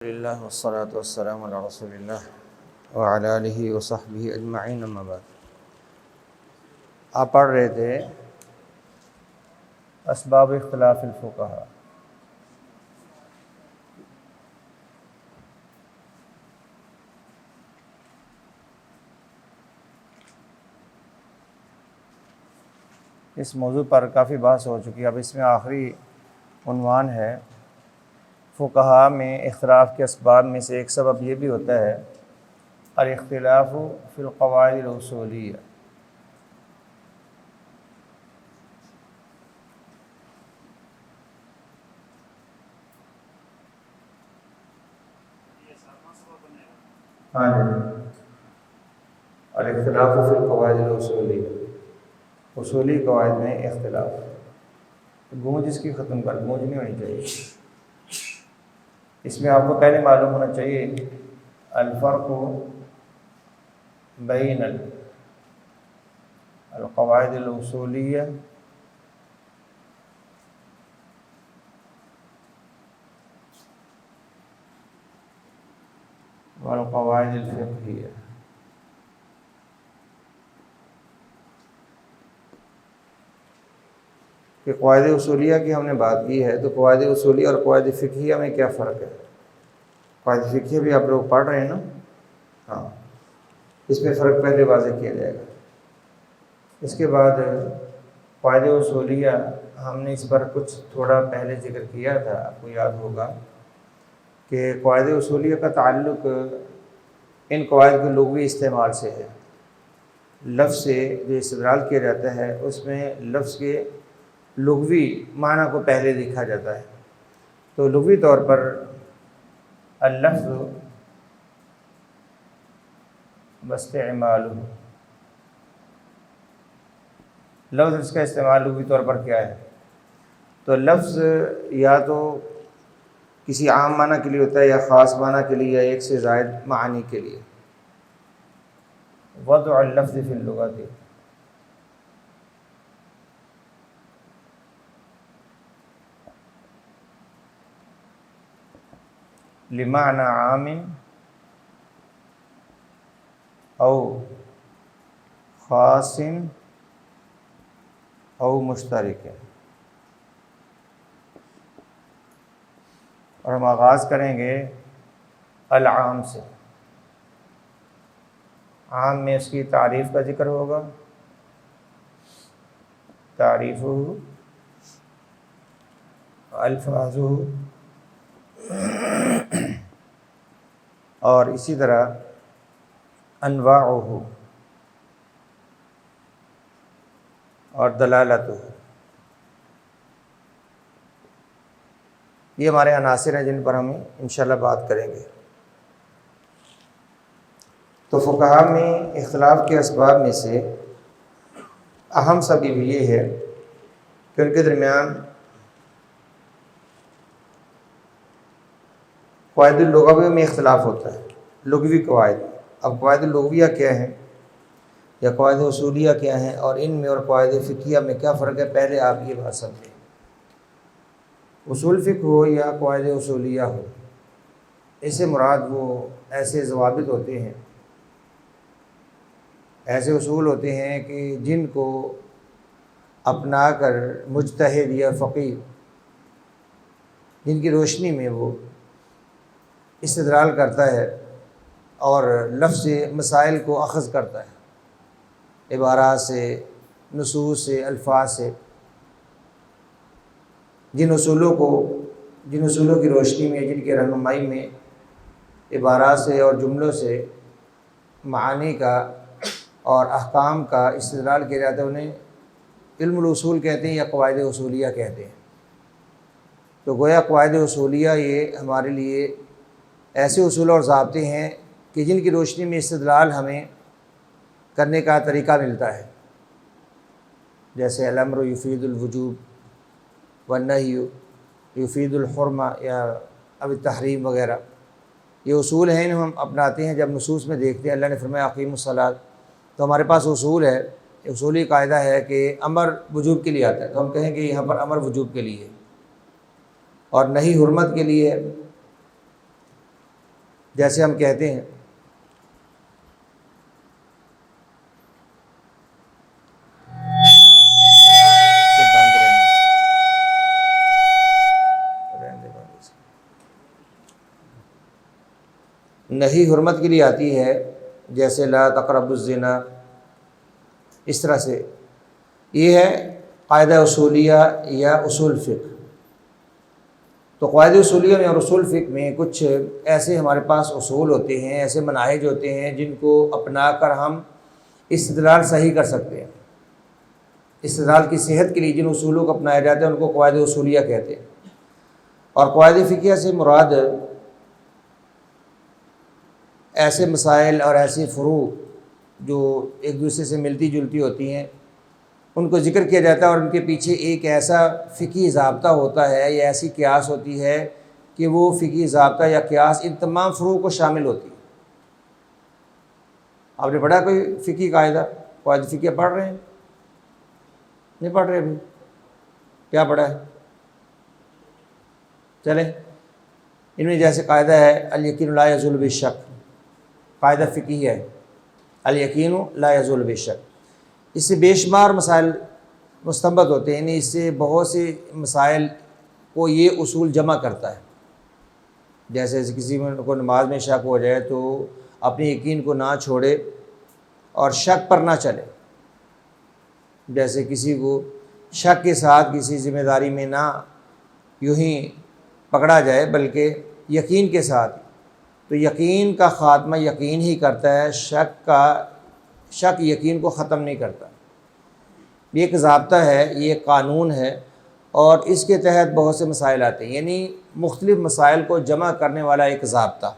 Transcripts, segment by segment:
للہ والصلاة والسلام علی رسول اللہ وعلی آلہ وصحبہ اجمعین، اما بعد۔ آپ پڑھ رہے تھے اسباب اختلاف الفقہاء۔ اس موضوع پر کافی بحث ہو چکی ہے، اب اس میں آخری عنوان ہے فقہاء میں اختلاف کے اسباب میں سے ایک سبب یہ بھی ہوتا ہے الاختلاف فی القواعد الاصولیہ۔ الاختلاف فی القواعد الاصولیہ، اصولی قواعد میں اختلاف۔ گونج اس کی ختم کر، گونج نہیں ہونی چاہیے۔ اس میں آپ کو پہلے معلوم ہونا چاہیے الفرق بین القواعد الاصولیہ والقواعد الفقہیہ۔ کہ قواعد اصولیہ کی ہم نے بات کی ہے، تو قواعد اصولیہ اور قواعد فقہیہ میں کیا فرق ہے؟ قواعد فقہیہ بھی آپ لوگ پڑھ رہے ہیں نا؟ ہاں، اس میں فرق پہلے واضح کیا جائے گا۔ اس کے بعد قواعد اصولیہ ہم نے اس پر کچھ تھوڑا پہلے ذکر کیا تھا، آپ کو یاد ہوگا کہ قواعد اصولیہ کا تعلق ان قواعد کے لغوی استعمال سے ہے۔ لفظ سے جو استدلال کیا جاتا ہے اس میں لفظ کے لغوی معنی کو پہلے دیکھا جاتا ہے۔ تو لغوی طور پر اللفظ واستعمالہ، لفظ اس کا استعمال لغوی طور پر کیا ہے؟ تو لفظ یا تو کسی عام معنی کے لیے ہوتا ہے یا خاص معنی کے لیے یا ایک سے زائد معانی کے لیے۔ وضع اللفظ فی اللغۃ، لمعنى عام او خاص او مشترک۔ اور ہم آغاز کریں گے العام سے۔ عام میں اس کی تعریف کا ذکر ہوگا، تعریفہ، الفاظہ، اور اسی طرح انواعہ اور دلالتہ۔ یہ ہمارے عناصر ہیں جن پر ہم انشاءاللہ بات کریں گے۔ تو فقہاء میں اختلاف کے اسباب میں سے اہم سبب یہ ہے کہ ان کے درمیان قواعد اللغویہ میں اختلاف ہوتا ہے، لغوی قواعد۔ اب قواعد اللغویہ کیا ہیں یا قواعد اصولیہ کیا ہیں، اور ان میں اور قواعد فقہیہ میں کیا فرق ہے، پہلے آپ یہ بات سمجھیں۔ اصول فقہ ہو یا قواعد اصولیہ ہو، اس سے مراد وہ ایسے ضوابط ہوتے ہیں، ایسے اصول ہوتے ہیں کہ جن کو اپنا کر مجتہد یا فقیہ، جن کی روشنی میں وہ استدلال کرتا ہے اور لفظ سے مسائل کو اخذ کرتا ہے، عبارات سے، نصوص سے، الفاظ سے، جن اصولوں کی روشنی میں، جن کی رہنمائی میں عبارات سے اور جملوں سے معانی کا اور احکام کا استدلال کیا جاتا ہے، انہیں علم الاصول کہتے ہیں یا قواعد اصولیہ کہتے ہیں۔ تو گویا قواعد اصولیہ یہ ہمارے لیے ایسے اصول اور ضابطے ہیں کہ جن کی روشنی میں استدلال ہمیں کرنے کا طریقہ ملتا ہے، جیسے الامر یفید الوجوب والنہی یفید الحرمہ یا اب التحریم وغیرہ۔ یہ اصول ہیں انہیں ہم اپناتے ہیں جب نصوص میں دیکھتے ہیں اللہ نے فرمایا اقیموا الصلاۃ، تو ہمارے پاس اصول ہے، اصولی قاعدہ ہے کہ امر وجوب کے لیے آتا ہے، تو ہم کہیں کہ یہاں پر امر وجوب کے لیے ہے، اور نہیں حرمت کے لیے ہے۔ جیسے ہم کہتے ہیں نہیں حرمت کے لیے آتی ہے، جیسے لا تقربوا الزنا، اس طرح سے یہ ہے قاعدہ اصولیہ یا اصول فقہ۔ تو قواعد اصولیہ میں اور اصول فقہ میں کچھ ایسے ہمارے پاس اصول ہوتے ہیں، ایسے مناہج ہوتے ہیں جن کو اپنا کر ہم استدلال صحیح کر سکتے ہیں۔ استدلال کی صحت کے لیے جن اصولوں کو اپنایا جاتا ہے ان کو قواعد اصولیہ کہتے ہیں۔ اور قواعد فقہیہ سے مراد ایسے مسائل اور ایسے فروع جو ایک دوسرے سے ملتی جلتی ہوتی ہیں ان کو ذکر کیا جاتا ہے، اور ان کے پیچھے ایک ایسا فقہی ضابطہ ہوتا ہے یا ایسی قیاس ہوتی ہے کہ وہ فقہی ضابطہ یا قیاس ان تمام فروع کو شامل ہوتی ہے۔ آپ نے پڑھا کوئی فقہی قاعدہ؟ قواعد فقہیہ پڑھ رہے ہیں؟ نہیں پڑھ رہے ابھی؟ کیا پڑھا ہے؟ چلیں، ان میں جیسے قاعدہ ہے الیقین لا یزول بالشک، قاعدہ فقہی ہے الیقین لا یزول بالشک۔ اس سے بے شمار مسائل مستنبط ہوتے ہیں، یعنی اس سے بہت سے مسائل کو یہ اصول جمع کرتا ہے۔ جیسے کسی کو نماز میں شک ہو جائے تو اپنے یقین کو نہ چھوڑے اور شک پر نہ چلے۔ جیسے کسی کو شک کے ساتھ کسی ذمہ داری میں نہ یوں ہی پکڑا جائے بلکہ یقین کے ساتھ، تو یقین کا خاتمہ یقین ہی کرتا ہے، شک یقین کو ختم نہیں کرتا۔ یہ ایک ضابطہ ہے، یہ ایک قانون ہے، اور اس کے تحت بہت سے مسائل آتے ہیں، یعنی مختلف مسائل کو جمع کرنے والا ایک ضابطہ۔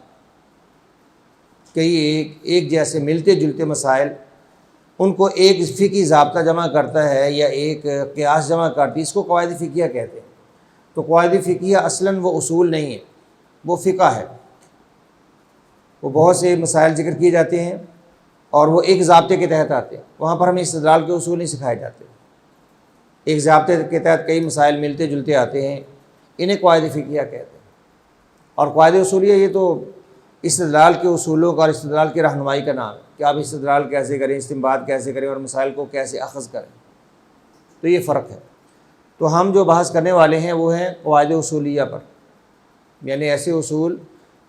کئی ایک جیسے ملتے جلتے مسائل ان کو ایک فقہی ضابطہ جمع کرتا ہے یا ایک قیاس جمع کرتی ہے، اس کو قواعد فقہیہ کہتے ہیں۔ تو قواعد فقہیہ اصلاً وہ اصول نہیں ہے، وہ فقہ ہے۔ وہ بہت سے مسائل ذکر کیے جاتے ہیں اور وہ ایک ضابطے کے تحت آتے ہیں، وہاں پر ہمیں استدلال کے اصول نہیں سکھائے جاتے۔ ایک ضابطے کے تحت کئی مسائل ملتے جلتے آتے ہیں، انہیں قواعد فقہیہ کہتے ہیں۔ اور قواعد اصولیہ یہ تو استدلال کے اصولوں کا اور استدلال کی رہنمائی کا نام ہے کہ آپ استدلال کیسے کریں، استنباط کیسے کریں اور مسائل کو کیسے اخذ کریں۔ تو یہ فرق ہے۔ تو ہم جو بحث کرنے والے ہیں وہ ہیں قواعد اصولیہ پر، یعنی ایسے اصول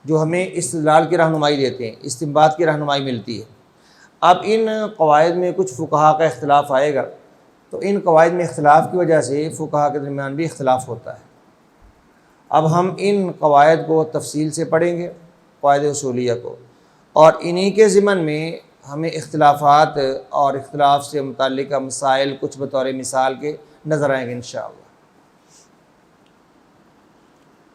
جو ہمیں استدلال کی رہنمائی دیتے ہیں، استنباط کی رہنمائی ملتی ہے۔ اب ان قواعد میں کچھ فقہا کا اختلاف آئے گا، تو ان قواعد میں اختلاف کی وجہ سے فقہا کے درمیان بھی اختلاف ہوتا ہے۔ اب ہم ان قواعد کو تفصیل سے پڑھیں گے، قواعد اصولیہ کو، اور انہی کے ضمن میں ہمیں اختلافات اور اختلاف سے متعلقہ مسائل کچھ بطور مثال کے نظر آئیں گے انشاءاللہ۔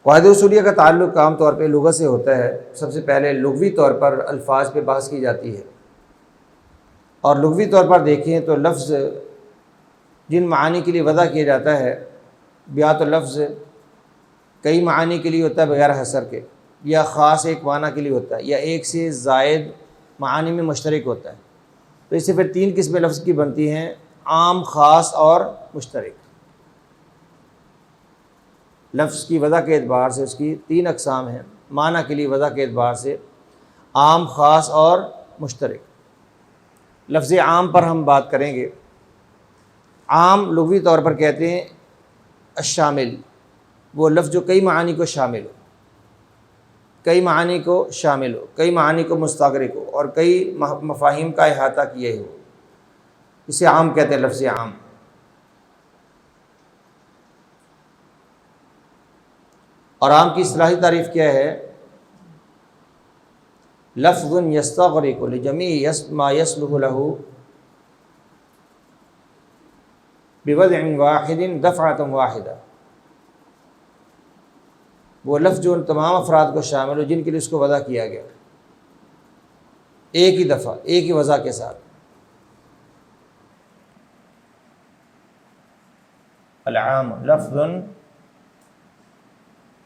قواعد اصولیہ کا تعلق عام طور پہ لغت سے ہوتا ہے۔ سب سے پہلے لغوی طور پر الفاظ پہ بحث کی جاتی ہے، اور لغوی طور پر دیکھیں تو لفظ جن معانی کے لیے وضع کیا جاتا ہے، یا تو لفظ کئی معانی کے لیے ہوتا ہے بغیر حصر کے، یا خاص ایک معنی کے لیے ہوتا ہے، یا ایک سے زائد معانی میں مشترک ہوتا ہے۔ تو اس سے پھر تین قسمیں لفظ کی بنتی ہیں، عام، خاص اور مشترک۔ لفظ کی وضع کے اعتبار سے اس کی تین اقسام ہیں، معنی کے لیے وضع کے اعتبار سے عام، خاص اور مشترک۔ لفظ عام پر ہم بات کریں گے۔ عام لغوی طور پر کہتے ہیں الشامل، وہ لفظ جو کئی معانی کو شامل ہو، کئی معانی کو شامل ہو، کئی معانی کو مستغرق ہو اور کئی مفاہیم کا احاطہ کیے ہو، اسے عام کہتے ہیں، لفظ عام۔ اور عام کی اصطلاحی تعریف کیا ہے؟ لفظ یستغرق لجمیع ما یصلح له بوضع واحد دفعۃ واحدہ، وہ لفظ جو ان تمام افراد کو شامل ہو جن کے لیے اس کو وضع کیا گیا، ایک ہی دفعہ، ایک ہی وضع کے ساتھ۔ العام لفظ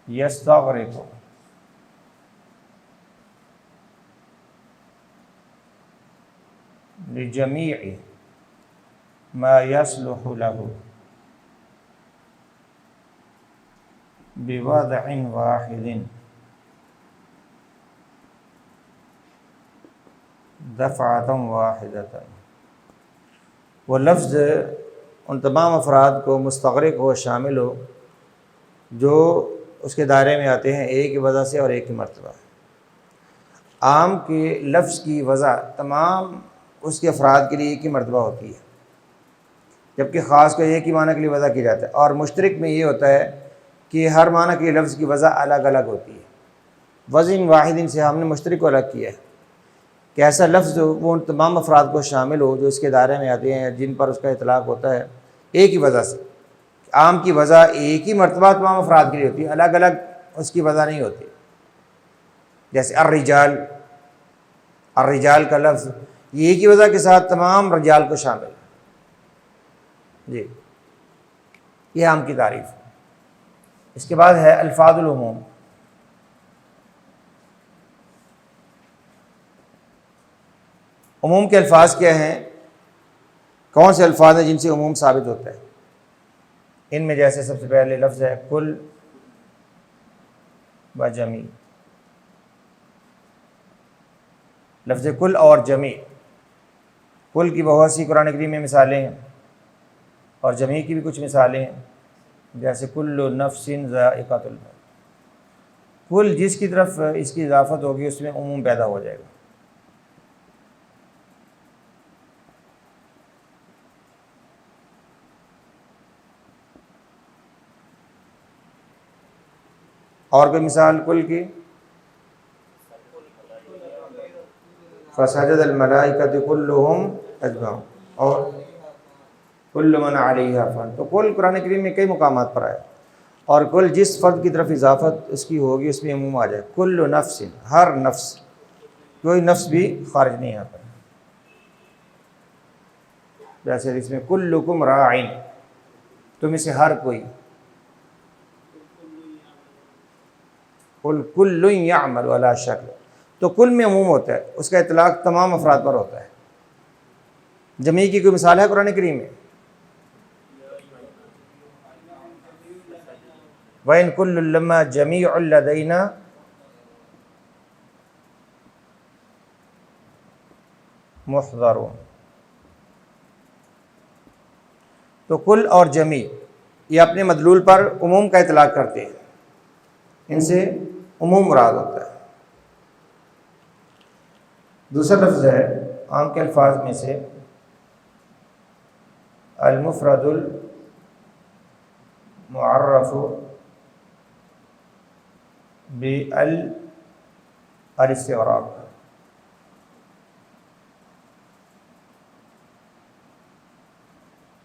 یستغرق لجمیع ما یصلح له بوضع واحد دفعۃ واحدۃ، وہ لفظ ان تمام افراد کو مستغرق ہو، شامل ہو جو اس کے دائرے میں آتے ہیں ایک ہی وجہ سے اور ایک ہی مرتبہ۔ عام کے لفظ کی وضع تمام اس کے افراد کے لیے ایک ہی مرتبہ ہوتی ہے، جبکہ خاص کو ایک ہی معنی کے لیے وضع کی جاتا ہے، اور مشترک میں یہ ہوتا ہے کہ ہر معنی کے لفظ کی وضع الگ الگ ہوتی ہے۔ وزن واحد سے ہم نے مشترک کو الگ کیا ہے کہ ایسا لفظ وہ ان تمام افراد کو شامل ہو جو اس کے دائرے میں آتے ہیں، جن پر اس کا اطلاق ہوتا ہے ایک ہی وجہ سے۔ عام کی وضع ایک ہی مرتبہ تمام افراد کے لیے ہوتی ہے، الگ الگ اس کی وضع نہیں ہوتی۔ جیسے الرجال، الرجال کا لفظ یہ ایک ہی وجہ کے ساتھ تمام رجال کو شامل ہے۔ جی، یہ عام کی تعریف ہے۔ اس کے بعد ہے الفاظ العموم۔ عموم کے الفاظ کیا ہیں؟ کون سے الفاظ ہیں جن سے عموم ثابت ہوتا ہے؟ ان میں جیسے سب سے پہلے لفظ ہے کل و جمی۔ لفظ کل اور جمی، کل کی بہت سی قرآن کریم میں مثالیں ہیں، اور جمی کی بھی کچھ مثالیں ہیں، جیسے کل نفس ذائقۃ الموت۔ کل جس کی طرف اس کی اضافت ہوگی اس میں عموم پیدا ہو جائے گا۔ اور کوئی مثال کل کی؟ فسجد الملائکۃ کلہم اجمعون، اور کل من علیہا فان۔ تو کل قرآن کریم میں کئی مقامات پر آیا، اور کل جس فرد کی طرف اضافت اس کی ہوگی اس میں عموم آ جائے۔ کل نفس، ہر نفس، کوئی نفس بھی خارج نہیں آتا۔ جیسے اس میں کلکم راعٍ، تم میں سے ہر کوئی، قل کل یعمل علی شکل، تو کل میں عموم ہوتا ہے، اس کا اطلاق تمام افراد پر ہوتا ہے۔ جمعی کی کوئی مثال ہے قرآن کریم میں؟ وَإِن كُلٌّ لَمَّا جَمِيعٌ لَدَيْنَا مُحْضَرُونَ۔ تو کل اور جمی یہ اپنے مدلول پر عموم کا اطلاق کرتے ہیں، ان سے عموم مراد ہوتا ہے۔ دوسرا لفظ ہے عام کے الفاظ میں سے المفرد المعرف بالاستغراق۔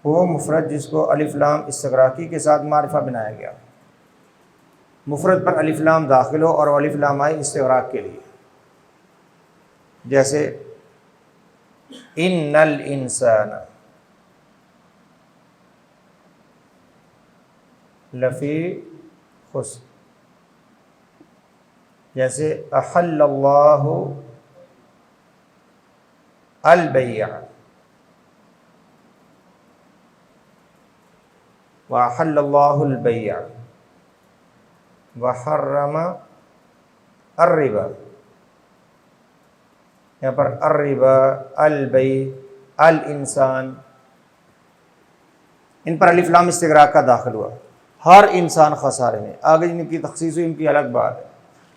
وہ مفرد جس کو الف لام استغراقی کے ساتھ معرفہ بنایا گیا، مفرد پر الف لام داخل ہو اور الف لام آئے استغراق کے لیے، جیسے ان الانسان لفی خسر، جیسے احل اللہ البیع وَأَحَلَّ اللَّهُ الْبَيْعَ وَحَرَّمَ الرِّبَا۔ یہاں پر الربا، البیع، الانسان، ان پر الف لام استغراق کا داخل ہوا، ہر انسان خسارے میں۔ آگے جن کی تخصیص ہوئی ان کی الگ بات ہے،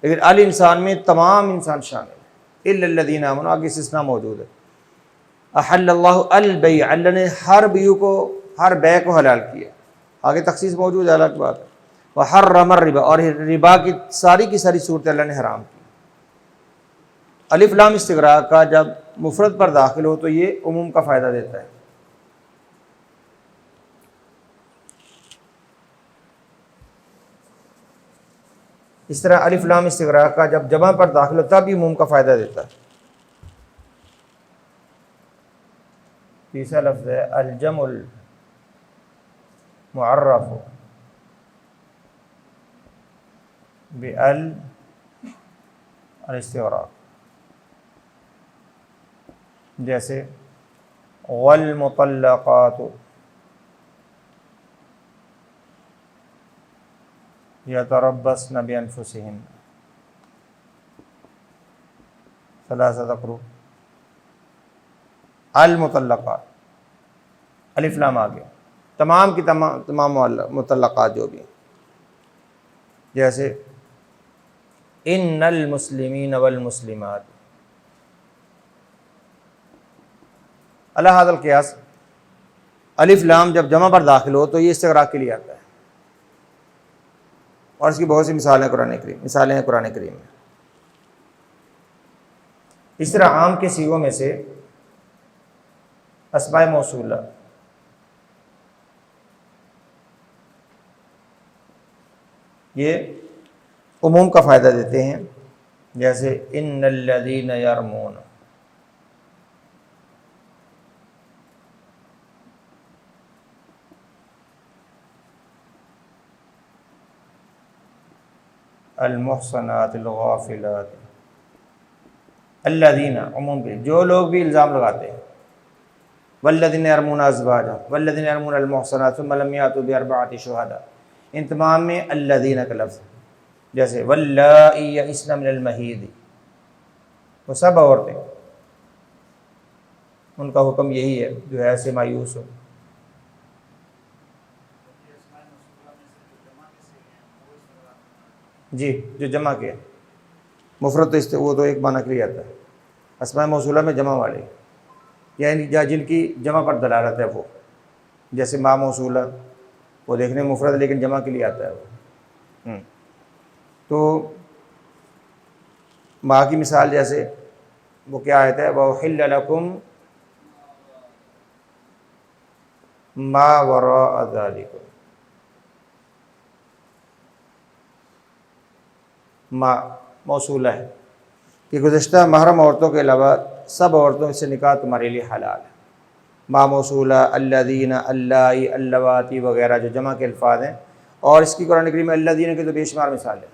لیکن الانسان میں تمام انسان شامل ہے، الا الذین آمنوا، آگے استثناء موجود ہے۔ احل اللہ البیع، اللہ نے ہر بیع کو، ہر بیع کو حلال کیا، آگے تخصیص موجود ہے، الگ بات ہے۔ وحرم الربا، اور ربا کی ساری صورتیں اللہ نے حرام کی۔ الف لام استغراق کا جب مفرد پر داخل ہو تو یہ عموم کا فائدہ دیتا ہے۔ اس طرح الف لام استغراق کا جب جمع پر داخل ہو تب بھی عموم کا فائدہ دیتا ہے۔ تیسرا لفظ ہے الجمع المعرف بالاستغراق، جیسے والمطلقات یتربصن بانفسہن ثلاثۃ قروء۔ المطلقات، الف لام آ گیا، تمام کی تمام مطلقات جو بھی ہیں، جیسے ان المسلمین والمسلمات، علی ھذا القیاس الف لام جب جمع پر داخل ہو تو یہ استغراق کے لیے آتا ہے، اور اس کی بہت سی مثالیں ہیں قرآن کریم میں۔ اس طرح عام کے صیغوں میں سے اسماء موصولہ، یہ عموم کا فائدہ دیتے ہیں، جیسے ان الذین یرمون، المحصنات الغافلات، الذین عموم کے، جو لوگ بھی الزام لگاتے ہیں، والذین یرمون ازواجہم والذین یرمون المحصنات ثم لم یأتوا بأربعۃ شہداء، ان تمام میں الذین کا لفظ، جیسے واللائی یئسن من المحیض، وہ سب عورتیں، ان کا حکم یہی ہے جو ایسے مایوس ہو۔ جی، جو جمع کے مفرد تو وہ تو ایک معنی کے لیے آتا ہے، اسماء موصولہ میں جمع والے، یعنی جن کی جمع پر دلالت ہے، وہ جیسے ما موصولہ، وہ دیکھنے میں مفرد لیکن جمع کے لیے آتا ہے وہ۔ تو ما کی مثال جیسے وہ کیا آیت ہے، وَأُحِلَّ لَكُمْ مَا وَرَاءَ ذَلِكُمْ، ما موصولہ ہے کہ گزشتہ محرم عورتوں کے علاوہ سب عورتوں سے نکاح تمہارے لیے حلال ہے۔ ما موصولہ، الذین، اللائی، اللواتی وغیرہ جو جمع کے الفاظ ہیں، اور اس کی قرآن کریم میں الذین کی تو بے شمار مثال ہے،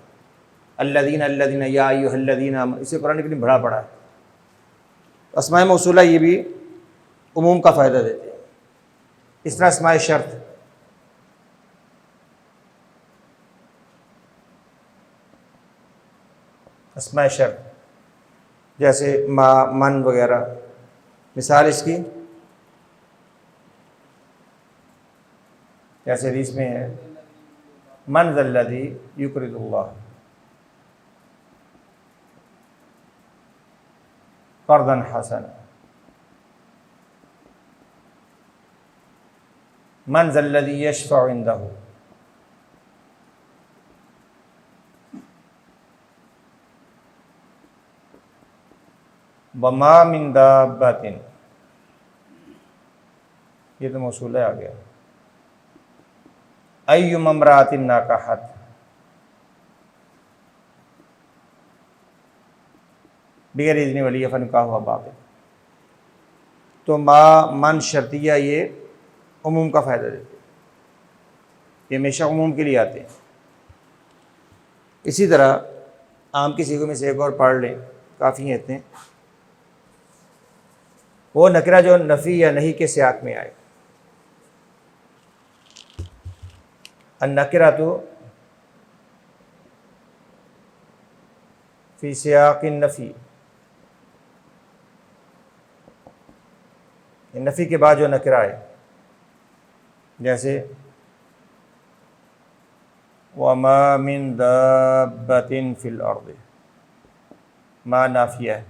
الذین الذین یا ایھا الذین آمنوا، اسے قرآن کریم بڑا پڑا ہے۔ اسماء موصولہ یہ بھی عموم کا فائدہ دیتے ہیں۔ اس طرح اسماء شرط، اسماء شرط جیسے ما، من وغیرہ، مثال اس کی جیسے حدیث میں ہے من ذا الذی یقرض اللہ قرضا حسنا، من ذا الذی یشفع عندہ، وما من دابۃ، یہ تو موصولہ آ گیا، ایما امرأۃ ناکحت، بغیر اذن ولی فنکاحها باطل۔ تو ما، من شرطیہ یہ عموم کا فائدہ دیتے ہیں، یہ ہمیشہ عموم کے لیے آتے ہیں۔ اسی طرح عام کی صیغوں میں سے ایک اور پڑھ لیں، کافی ہیں اتنے، وہ نکرہ جو نفی یا نہیں کے سیاق میں آئے، النکرۃ فی سیاق النفی، نفی کے بعد جو نکرہ آئے، جیسے وما من دابۃ فی الارض، ما نافیہ ہے،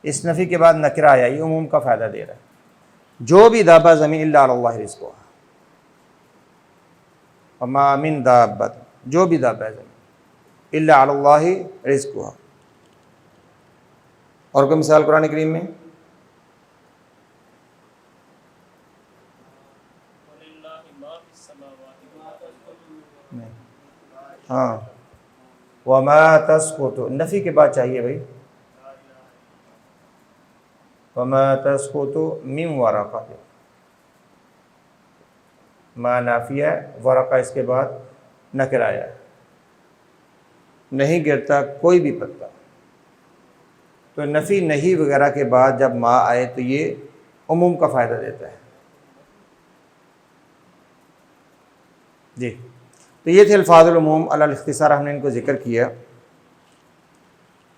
اس نفی کے بعد نکرہ آیا، یہ عموم کا فائدہ دے رہا ہے۔ جو بھی دابہ زمین الا علی اللہ رزقها، وما من دابۃ، جو بھی دابہ زمین الا علی اللہ رزقها، اور کوئی مثال قرآن کریم میں؟ ہاں، وما تسقط، نفی کے بعد چاہیے بھائی، وما تسقط من ورقۃ، ما نافیہ، ورقہ اس کے بعد نکرہ آیا ہے، نہیں گرتا کوئی بھی پتا، تو نفی نہیں وغیرہ کے بعد جب ما آئے تو یہ عموم کا فائدہ دیتا ہے۔ جی، تو یہ تھے الفاظ العموم علی الاختصار، ہم نے ان کو ذکر کیا۔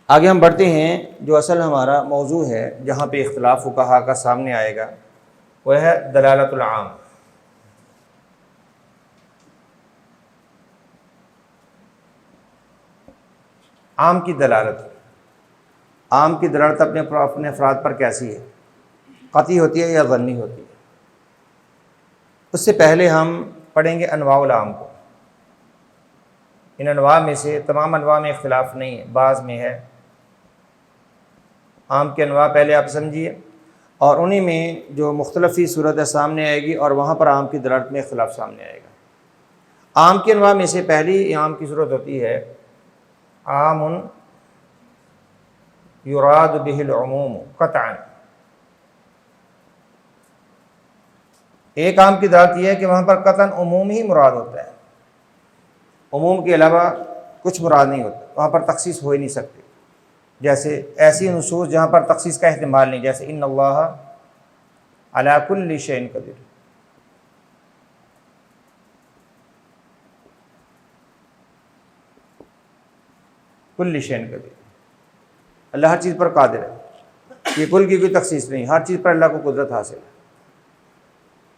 آگے ہم بڑھتے ہیں، جو اصل ہمارا موضوع ہے جہاں پہ اختلاف فقہا کا سامنے آئے گا، وہ ہے دلالت العام۔ عام کی دلالت، عام کی دلالت اپنے افراد پر کیسی ہے؟ قطعی ہوتی ہے یا ظنی ہوتی ہے؟ اس سے پہلے ہم پڑھیں گے انواع العام کو۔ ان انواع میں سے تمام انواع میں اختلاف نہیں ہے، بعض میں ہے۔ عام کے انواع پہلے آپ سمجھیے، اور انہی میں جو مختلفی صورت سامنے آئے گی اور وہاں پر عام کی دلالت میں اختلاف سامنے آئے گا۔ عام کے انواع میں سے پہلی عام کی صورت ہوتی ہے عام یراد به العموم قطعا۔ ایک عام کی دلالت یہ ہے کہ وہاں پر قطعاً عموم ہی مراد ہوتا ہے، عموم کے علاوہ کچھ مراد نہیں ہوتا، وہاں پر تخصیص ہو ہی نہیں سکتی۔ جیسے ایسی نصوص جہاں پر تخصیص کا احتمال نہیں، جیسے ان اللہ علی کل شیء قدیر، کل شیء قدیر، اللہ ہر چیز پر قادر ہے، یہ کل کی کوئی تخصیص نہیں، ہر چیز پر اللہ کو قدرت حاصل ہے۔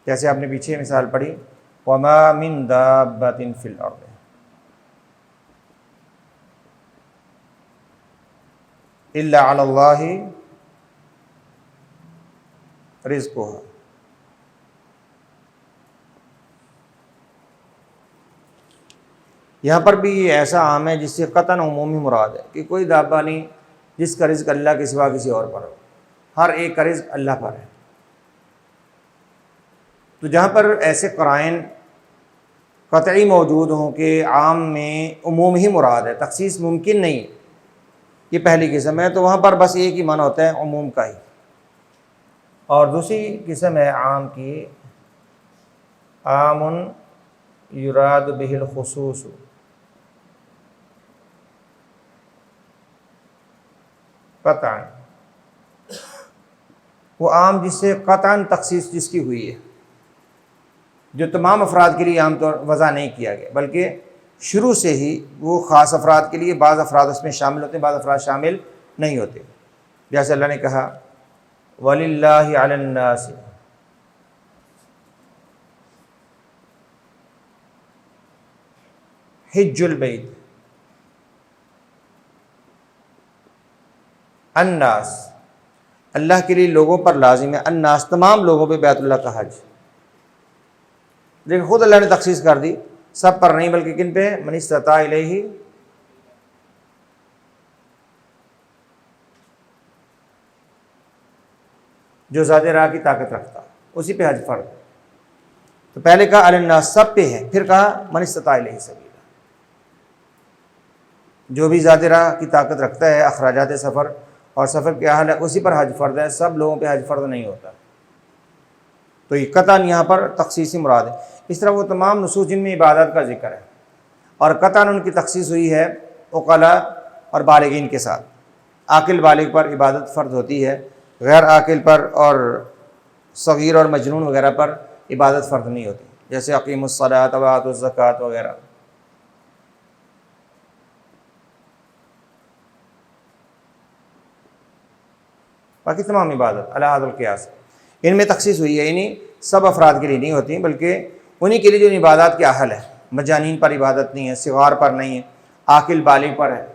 جیسے آپ نے پیچھے مثال پڑھی وما من دابۃ فی الارض، الا علی اللہ رزقها۔ یہاں پر بھی یہ ایسا عام ہے جس سے قطعاً عمومی مراد ہے کہ کوئی دابہ نہیں جس کا رزق اللہ کے سوا کسی اور پر ہو، ہر ایک کا رزق اللہ پر ہے۔ تو جہاں پر ایسے قرائن قطعی موجود ہوں کہ عام میں عموم ہی مراد ہے، تخصیص ممکن نہیں، یہ پہلی قسم ہے، تو وہاں پر بس ایک ہی معنی ہوتا ہے عموم کا ہی۔ اور دوسری قسم ہے عام کی عام یراد به الخصوص، قطعا، وہ عام جس سے قطعاً تخصیص جس کی ہوئی ہے، جو تمام افراد کے لیے عام طور وضع نہیں کیا گیا، بلکہ شروع سے ہی وہ خاص افراد کے لیے، بعض افراد اس میں شامل ہوتے ہیں، بعض افراد شامل نہیں ہوتے۔ جیسے اللہ نے کہا وَلِلَّهِ عَلَى النَّاسِ حِجُّ الْبَيْتِ، الناس، اللہ کے لیے لوگوں پر لازم ہے، الناس تمام لوگوں پہ بیت اللہ کا حج، لیکن خود اللہ نے تخصیص کر دی، سب پر نہیں بلکہ کن پہ؟ من استطاع الیہ، جو ذات راہ کی طاقت رکھتا اسی پہ حج فرض۔ تو پہلے کہا علی الناس، سب پہ ہے، پھر کہا من استطاع الیہ سبیلا، جو بھی ذات راہ کی طاقت رکھتا ہے، اخراجات سفر اور سفر کے اہل ہے، اسی پر حج فرض ہے، سب لوگوں پہ حج فرض نہیں ہوتا۔ تو یہ قطعاً یہاں پر تخصیصی مراد ہے۔ اس طرح وہ تمام نصوص جن میں عبادات کا ذکر ہے اور قطعاً ان کی تخصیص ہوئی ہے عقلاء اور بالغین کے ساتھ، عاقل بالغ پر عبادت فرض ہوتی ہے، غیر عاقل پر اور صغیر اور مجنون وغیرہ پر عبادت فرض نہیں ہوتی، جیسے اقیموا الصلاۃ وآتوا الزکوٰۃ وغیرہ۔ باقی تمام عبادت علی حد القیاس ان میں تخصیص ہوئی ہے، یعنی سب افراد کے لیے نہیں ہوتی بلکہ انہی کے لیے جو عبادات کے اہل ہے۔ مجانین پر عبادت نہیں ہے، صغار پر نہیں ہے، عاقل بالغ پر ہے،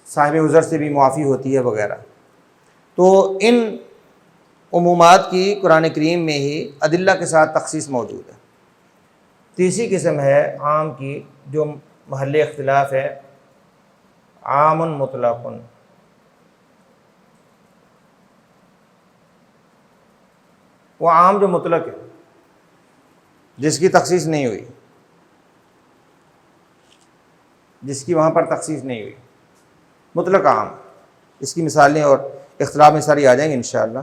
صاحب عذر سے بھی معافی ہوتی ہے وغیرہ۔ تو ان عمومات کی قرآن کریم میں ہی ادلہ کے ساتھ تخصیص موجود ہے۔ تیسری قسم ہے عام کی جو محل اختلاف ہے، عام مطلق، وہ عام جو مطلق ہے، جس کی تخصیص نہیں ہوئی، جس کی وہاں پر تخصیص نہیں ہوئی، مطلق عام۔ اس کی مثالیں اور اختلاف میں ساری آ جائیں گے انشاءاللہ۔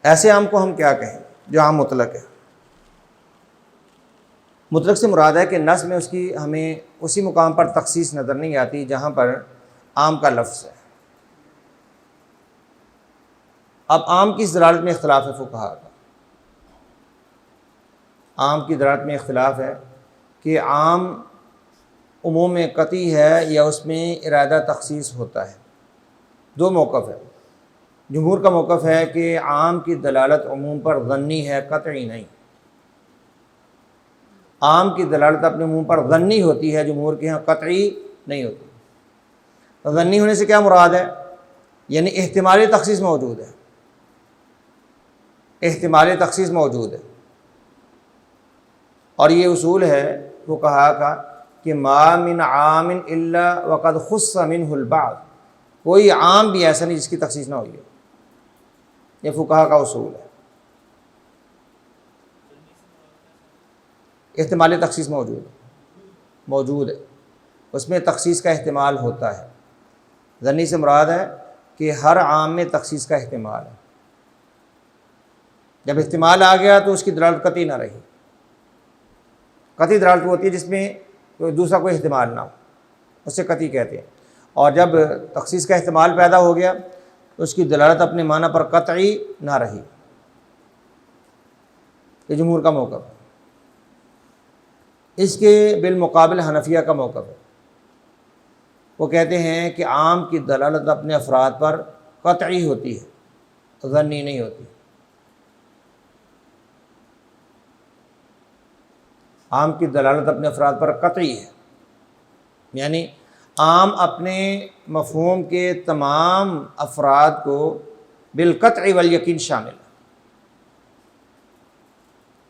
ایسے عام کو ہم کیا کہیں جو عام مطلق ہے؟ مطلق سے مراد ہے کہ نص میں اس کی ہمیں اسی مقام پر تخصیص نظر نہیں آتی جہاں پر عام کا لفظ ہے۔ اب عام کی دلالت میں اختلاف ہے فقہا کا، عام کی دلالت میں اختلاف ہے کہ عام عموم قطعی ہے یا اس میں ارادہ تخصیص ہوتا ہے. دو موقف ہے. جمہور کا موقف ہے کہ عام کی دلالت عموم پر ظنی ہے، قطعی نہیں. عام کی دلالت اپنے عموم پر ظنی ہوتی ہے، جمہور کے ہاں قطعی نہیں ہوتی. ظنی ہونے سے کیا مراد ہے؟ یعنی احتمالی تخصیص موجود ہے، احتمالی تخصیص موجود ہے. اور یہ اصول ہے فقہاء کا کہ ما من عام الا وقد خص منہ البعض، کوئی عام بھی ایسا نہیں جس کی تخصیص نہ ہوئی ہے. یہ فقہاء کا اصول ہے. احتمالی تخصیص موجود ہے، اس میں تخصیص کا احتمال ہوتا ہے. ظنی سے مراد ہے کہ ہر عام میں تخصیص کا احتمال ہے. جب احتمال آ گیا تو اس کی دلالت قطعی نہ رہی. قطعی دلالت وہ ہوتی ہے جس میں دوسرا کوئی احتمال نہ ہو، اسے قطعی کہتے ہیں. اور جب تخصیص کا احتمال پیدا ہو گیا تو اس کی دلالت اپنے معنی پر قطعی نہ رہی. یہ جمہور کا موقف ہے. اس کے بالمقابل حنفیہ کا موقف ہے. وہ کہتے ہیں کہ عام کی دلالت اپنے افراد پر قطعی ہوتی ہے، ظنی نہیں ہوتی. عام کی دلالت اپنے افراد پر قطعی ہے، یعنی عام اپنے مفہوم کے تمام افراد کو بالقطع والیقین شامل ہے.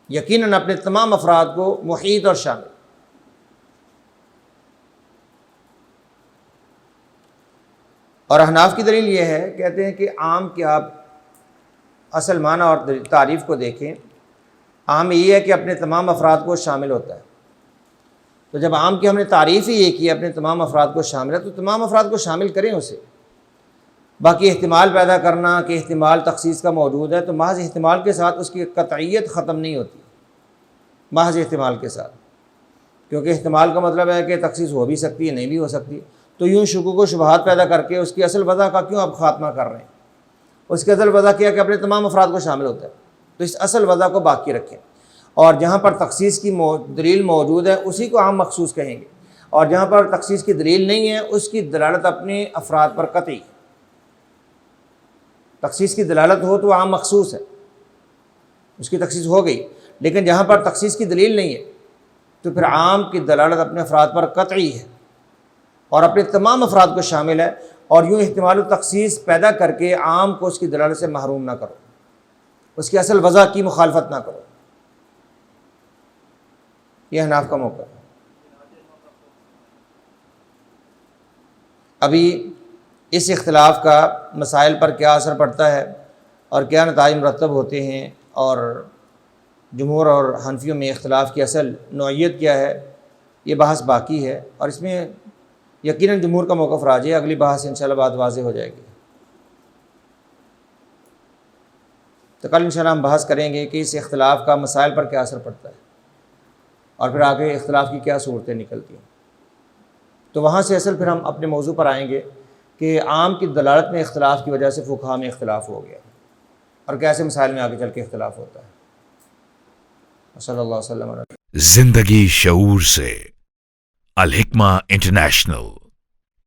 یقیناً اپنے تمام افراد کو محیط اور شامل. اور احناف کی دلیل یہ ہے، کہتے ہیں کہ عام کے آپ اصل معنی اور تعریف کو دیکھیں. عام یہ ہے کہ اپنے تمام افراد کو شامل ہوتا ہے. تو جب عام کی ہم نے تعریف ہی یہ کی اپنے تمام افراد کو شامل ہے تو تمام افراد کو شامل کریں اسے. باقی احتمال پیدا کرنا کہ احتمال تخصیص کا موجود ہے، تو محض احتمال کے ساتھ اس کی قطعیت ختم نہیں ہوتی. محض احتمال کے ساتھ، کیونکہ احتمال کا مطلب ہے کہ تخصیص ہو بھی سکتی ہے، نہیں بھی ہو سکتی. تو یوں شکوک و شبہات پیدا کر کے اس کی اصل وجہ کا کیوں آپ خاتمہ کر رہے ہیں؟ اس کی اصل وجہ کیا کہ اپنے تمام افراد کو شامل ہوتا ہے. تو اس اصل وجہ کو باقی رکھیں، اور جہاں پر تخصیص کی دلیل موجود ہے اسی کو عام مخصوص کہیں گے، اور جہاں پر تخصیص کی دلیل نہیں ہے اس کی دلالت اپنے افراد پر قطعی. تخصیص کی دلالت ہو تو عام مخصوص ہے، اس کی تخصیص ہو گئی. لیکن جہاں پر تخصیص کی دلیل نہیں ہے تو پھر عام کی دلالت اپنے افراد پر قطعی ہے اور اپنے تمام افراد کو شامل ہے. اور یوں احتمال و تخصیص پیدا کر کے عام کو اس کی دلالت سے محروم نہ کرو، اس کی اصل وجہ کی مخالفت نہ کرو. یہ احناف کا موقف ہے. ابھی اس اختلاف کا مسائل پر کیا اثر پڑتا ہے اور کیا نتائج مرتب ہوتے ہیں، اور جمہور اور حنفیوں میں اختلاف کی اصل نوعیت کیا ہے، یہ بحث باقی ہے. اور اس میں یقیناً جمہور کا موقف راجح ہے. اگلی بحث انشاءاللہ بات واضح ہو جائے گی. تو کل انشاءاللہ ہم بحث کریں گے کہ اس اختلاف کا مسائل پر کیا اثر پڑتا ہے اور پھر آگے اختلاف کی کیا صورتیں نکلتی ہیں. تو وہاں سے اصل پھر ہم اپنے موضوع پر آئیں گے کہ عام کی دلالت میں اختلاف کی وجہ سے فقہا میں اختلاف ہو گیا اور کیسے مسائل میں آگے چل کے اختلاف ہوتا ہے. صلی اللہ علیہ وسلم. زندگی شعور سے، الحکمہ انٹرنیشنل.